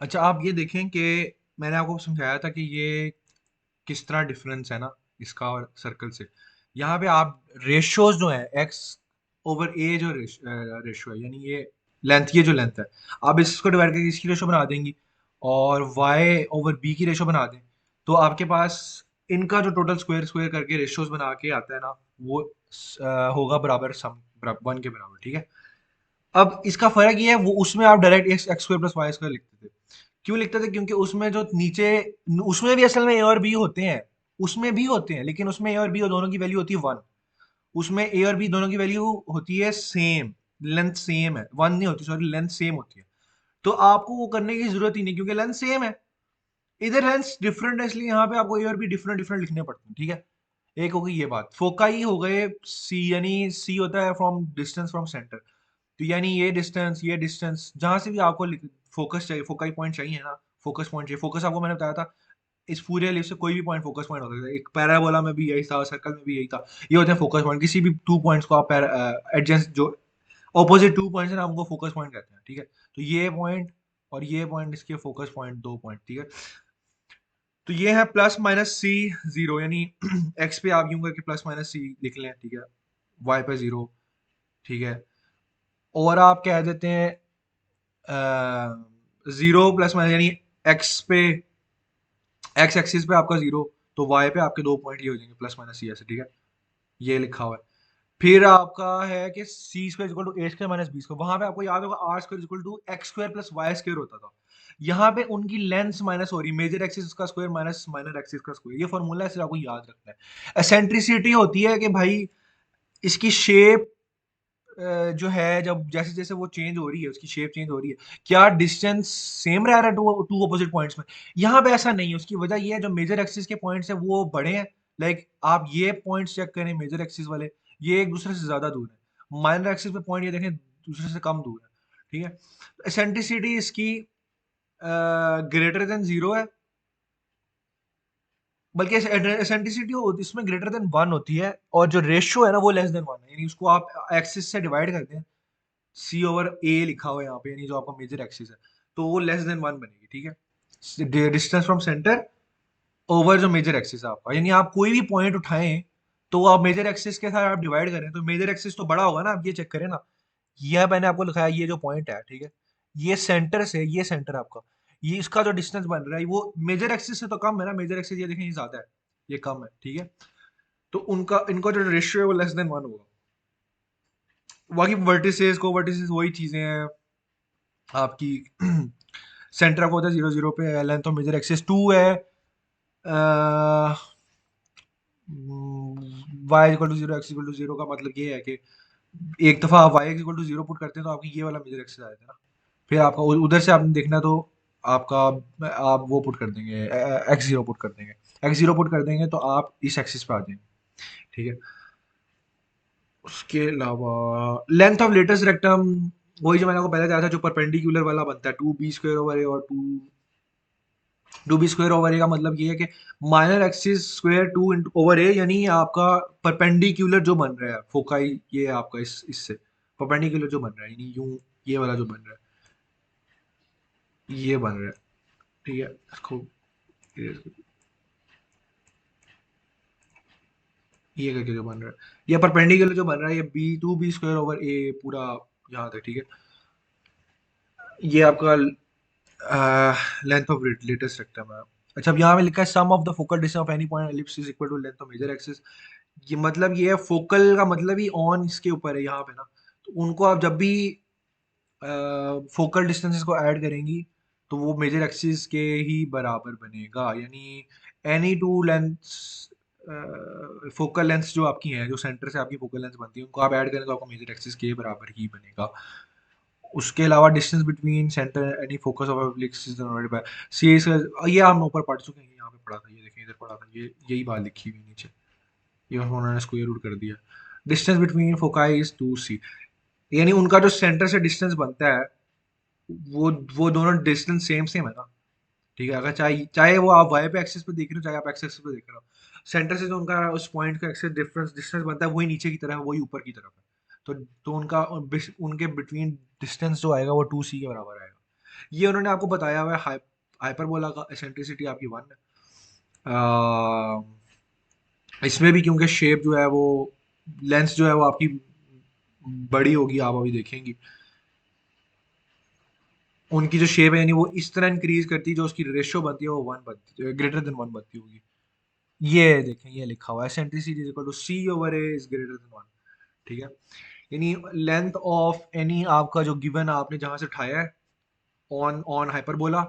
अच्छा, आप ये देखें कि मैंने आपको समझाया था कि ये किस तरह डिफरेंस है ना इसका और सर्कल से। यहाँ पे आप रेशियोज जो है एक्स ओवर ए जो रेशियो है, यानी ये लेंथ, ये जो लेंथ है, आप इसको डिवाइड करके इसकी रेशियो बना देंगी और वाई ओवर बी की रेशियो बना दें, तो आपके पास इनका जो टोटल स्क्वायर स्क्वायर करके रेशियोज बना के आता है ना, वो होगा बराबर सम, बराबर वन के बराबर, ठीक है। अब इसका फर्क ये है, वो उसमें आप direct x x square plus y square लिखते थे। क्यों लिखते थे? क्योंकि उसमें जो नीचे, उसमें भी असल में ए और बी होते हैं, उसमें भी होते हैं, लेकिन उसमें ए और बी दोनों की वैल्यू होती है वन। उसमें ए और बी दोनों की वैल्यू होती है सेम, लेंथ सेम है, वन नहीं होती, सॉरी, लेंथ सेम होती है। तो आपको वो करने की जरूरत ही नहीं, क्योंकि लेंथ सेम है। इधर लेंथ डिफरेंट है, इसलिए यहाँ पे आपको ए और बी डिफरेंट डिफरेंट लिखने पड़ते हैं, ठीक है। एक हो गई ये बात। फोकाई हो गए सी, यानी सी होता है फ्रॉम डिस्टेंस फ्रॉम सेंटर। तो यानी ये डिस्टेंस जहां से भी आपको फोकस चाहिए, फोकाई पॉइंट चाहिए ना, फोकस पॉइंट चाहिए। फोकस आपको मैंने बताया था, इस पूरे लिस्ट से कोई भी पॉइंट फोकस पॉइंट हो सकता है। एक पैराबोला में भी यही था, सर्कल में भी यही था। ये होते हैं फोकस पॉइंट। किसी भी टू पॉइंट्स को आप एडजेंट, जो ऑपोजिट टू पॉइंट्स हैं ना, हमको फोकस पॉइंट कहते हैं, ठीक है। तो ये पॉइंट और ये पॉइंट इसके फोकस पॉइंट, दो पॉइंट, ठीक है। तो ये है प्लस माइनस सी जीरो, यानी एक्स पे आप यूं करके प्लस माइनस सी लिख लें, ठीक है। वाई पे जीरो, ठीक है। और आप कह देते हैं जीरो प्लस माइनस, यानी एक्स पे, एक्स एक्सिस पे आपका जीरो, तो वाई पे आपके दो पॉइंट ये हो जाएंगे प्लस माइनस सी ऐसे, ठीक है। ये लिखा हुआ है। फिर आपका है कि c square equal to a square minus b square. वहां पे आपको याद होगा r square equal to x square plus y square होता था। यहाँ पे उनकी लेंथ माइनस हो रही, मेजर एक्सिस का स्क्वायर माइनस माइनर एक्सिस का स्क्वायर। ये फॉर्मूला है, सिर्फ आपको याद रखना है। एसेंट्रिसिटी होती है कि भाई इसकी शेप जो है, जब जैसे जैसे वो चेंज हो रही है, उसकी शेप चेंज हो रही है, क्या डिस्टेंस सेम रह रहा है टू टू अपोजिट पॉइंट्स में। यहाँ पे ऐसा नहीं है। उसकी वजह ये है, जो मेजर एक्सिस के पॉइंट्स है वो बड़े हैं। लाइक आप ये पॉइंट्स चेक करें, मेजर एक्सिस वाले, ये एक दूसरे से ज्यादा दूर है। माइनर एक्सिस पे पॉइंट ये देखें, दूसरे से कम दूर है, ठीक है। एसेंट्रिसिटी इसकी ग्रेटर देन जीरो है, बल्कि एसेंट्रिसिटी इसमें ग्रेटर देन वन होती है, और जो रेशियो है ना वो लेस देन वन है। यानी उसको आप एक्सिस से डिवाइड करते हैं, सी ओवर ए लिखा हुआ है यहाँ पे, यानी जो आपका मेजर एक्सिस है, तो वो लेस देन वन बनेगी, ठीक है। डिस्टेंस फ्रॉम सेंटर ओवर जो मेजर एक्सिस है आपका, यानी आप कोई भी पॉइंट उठाएं, तो आप मेजर एक्सिस के साथ आप डिवाइड करें, तो मेजर एक्सिस तो बड़ा होगा ना। आप ये चेक करें ना, यह मैंने आपको लिखाया, ये जो पॉइंट है, ठीक है, ये सेंटर से, ये सेंटर आपका, ये इसका जो डिस्टेंस बन रहा है वो मेजर एक्सिस से तो कम है ना। मेजर एक्सिस ये देखें, ये ज्यादा है, ये कम है, ठीक है। तो उनका, इनका जो रेशियो है वो लेस देन वन होगा। बाकी वर्टिसेस को, वर्टिसेस वही चीजें हैं आपकी। सेंटर ऑफ होता है जीरो जीरो पे, length of major axis two है। Y equal to zero, x equal to zero का मतलब ये है कि एक दफा आप y equal to zero put करते हैं, तो आपकी ये वाला मेजर एक्सिस आ जाता है ना। फिर आपका उधर से आपने देखना, तो आपका, आप वो पुट कर देंगे, एक्स जीरो पुट कर देंगे। एक्स जीरो पुट कर देंगे तो आप इस एक्सिस पे आ जाएंगे, ठीक है। उसके अलावा लेंथ ऑफ लेटेस्ट रेक्टम, वही जो मैंने आपको पहले बताया था, जो परपेंडिकुलर वाला बनता है, two b square over a, और two b square over a का मतलब ये है कि minor axis square two into over a, यानी आपका परपेंडिकुलर जो बन रहा है फोकाई, ये आपका इससे परपेंडिकुलर जो बन रहा है, यानी यूं, ये वाला जो बन रहा है, ये बन रहा है, ठीक है। इसको ये करके जो बन रहा है, ये परपेंडिकुलर जो बन रहा है, ये b two b square over a पूरा यहाँ तक, ठीक है। ये आपका लेंथ ऑफ लेटेस्ट रेक्टम है। अच्छा, अब यहाँ पे लिखा है sum of the focal distance of any point ellipse is equal to length of major axis. ये मतलब ये है, फोकल का मतलब ही ऑन इसके ऊपर है यहाँ पे ना। तो उनको आप जब भी फोकल डिस्टेंसेस को ऐड करेंगी, तो वो मेजर एक्सिस के ही बराबर बनेगा। यानी any two lengths, focal lengths जो आपकी हैं, जो सेंटर से आपकी फोकल लेंथ बनती है, उनको आप ऐड करें तो आपको मेजर एक्सिस के बराबर ही बनेगा। उसके अलावा distance between centre any focus of ellipse is divided by c. ये हम ऊपर पढ़ चुके हैं, यहाँ पे पढ़ा था, ये देखें इधर पढ़ा था, ये यही बात लिखी हुई नीचे, ये उन्होंने स्क्वायर रूट कर दिया। Distance between foci is two c, यानी उनका जो सेंटर से डिस्टेंस बनता है, वो दोनों डिस्टेंस सेम सेम है ना, ठीक है। अगर चाहे चाहे वो आप वाई पे एक्सिस पे देख रहे हो, चाहे आप एक्स एक्सिस पे देख रहे हो, सेंटर से जो उनका उस पॉइंट का एक्सिस डिफरेंस डिस्टेंस बनता है, वही नीचे की तरफ है, वही ऊपर की तरफ है। तो उनका, उनके बिटवीन डिस्टेंस जो आएगा वो टू सी के बराबर आएगा। ये उन्होंने आपको बताया हुआ है, हाइपरबोला का एसेंट्रिसिटी आपकी 1 है। अ, इसमें भी क्योंकि शेप जो है वो, लेंस जो है वो आपकी बड़ी होगी, आप अभी देखेंगी उनकी जो शेप है, यानी वो इस तरह इंक्रीज करती है, जो उसकी रेशियो बनती है वो 1 बनती है, ग्रेटर देन 1 बनती होगी। ये देखें, ये लिखा हुआ है eccentricity is equal to c over a is greater than 1। ठीक है, यानी लेंथ ऑफ एनी आपका जो गिवन आपने जहां से उठाया है ऑन ऑन हाइपरबोला,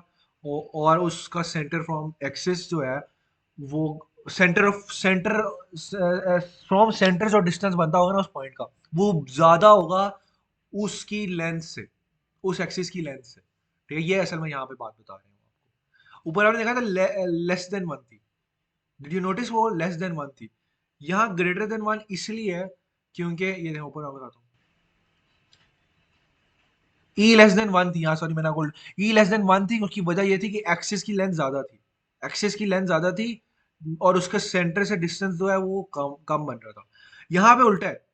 और उसका सेंटर फ्रॉम एक्सिस जो है वो, सेंटर फ्रॉम सेंटर जो डिस्टेंस बनता होगा ना उस पॉइंट का, वो ज्यादा होगा उसकी लेंथ से, उस एक्सिस की लेंथ से। ठीक है, ये असल में यहाँ पे बात बता रहे हैं आपको। ऊपर आपने देखा था लेस देन 1 थी, डिड यू नोटिस वो लेस देन 1 थी। यहाँ ग्रेटर देन 1 इसलिए है क्योंकि ये देखो ऊपर, मैं बताता हूँ, ई लेस देन 1 थी यहाँ, सॉरी मैंने आपको, ई लेस देन 1 थी, उसकी वजह ये थी कि एक्सिस की लेंथ ज्यादा थी, एक्सिस की लेंथ ज्यादा थी, और उसके सेंटर से डिस्टेंस जो है वो कम कम बन रहा था। यहाँ पे उल्टा है,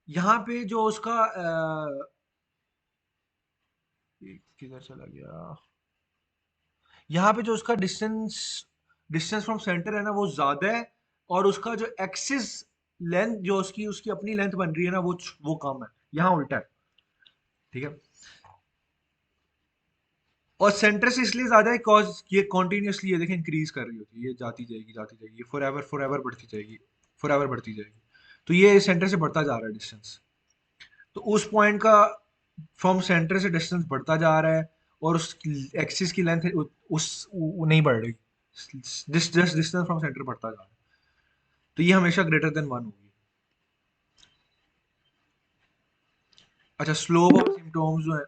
यहाँ पे जो उसका किधर चला गया, यहाँ पे जो उसका डिस्टेंस डिस्टेंस फ्रॉम सेंटर है ना वो ज्यादा है, और उसका जो एक्सिस लेंथ जो उसकी उसकी अपनी लेंथ बन रही है ना वो कम है। यहाँ उल्टा है। ठीक है, और सेंटर से इसलिए ज्यादा है बिकॉज ये कॉन्टिन्यूसली, ये देखें, इंक्रीज कर रही होती है, ये जाती जाएगी, ये फॉर एवर बढ़ती जाएगी, फॉर एवर बढ़ती जाएगी। तो ये सेंटर से बढ़ता जा रहा है डिस्टेंस, तो उस पॉइंट का फ्रॉम सेंटर से डिस्टेंस बढ़ता जा रहा है, और उस एक्सिस की लेंथ नहीं बढ़ रही, जस्ट डिस्टेंस फ्रॉम सेंटर बढ़ता जा रहा है। तो ये हमेशा ग्रेटर देन 1 होगी। अच्छा, स्लोप ऑफ सिम्टोम्स जो है,